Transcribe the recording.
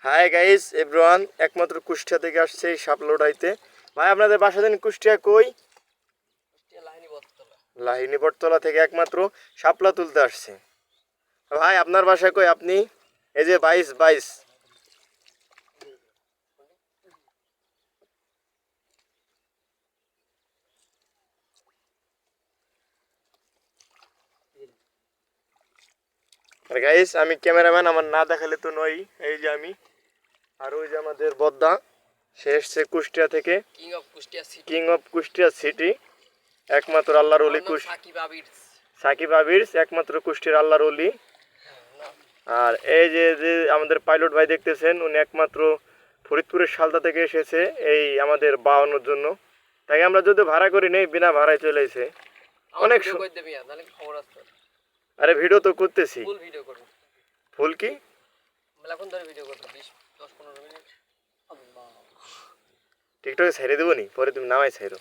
Hi guys everyone, একমাত্র কুষ্টিয়া থেকে আসছে এই শাপলা উঠাইতে। ভাই আপনাদের বাসা দেন কুষ্টিয়া কই? লাহিনী বটতলা থেকে একমাত্র শাপলা তুলতে আসছে। ভাই আপনার বাসা কই? আপনি এই যে 22 আর গাইস আমি ক্যামেরাম্যান, আমার না দেখালে তো নয়। এই যে আমি, আর ওই যে আমাদের বদ্দা, সে এসছে কুষ্টিয়া থেকে, কিং অফ কুষ্টিয়া সিটি, একমাত্র আল্লাহর ওলি সাকিব আবির্স, একমাত্র কুষ্টিয়ার আল্লাহর ওলি। আর এই যে যে আমাদের পাইলট ভাই দেখতেছেন, উনি একমাত্র ফরিদপুরের শালদা থেকে এসেছে এই আমাদের বাওয়ানোর জন্য। তাই আমরা যদি ভাড়া করি নেই, বিনা ভাড়ায় চলে এসে অনেক আরে ভিডিও তো করতেছি। ফুল কি টিকটকে ছেড়ে দেবো নি, পরে তুমি নামাই ছেড়ো।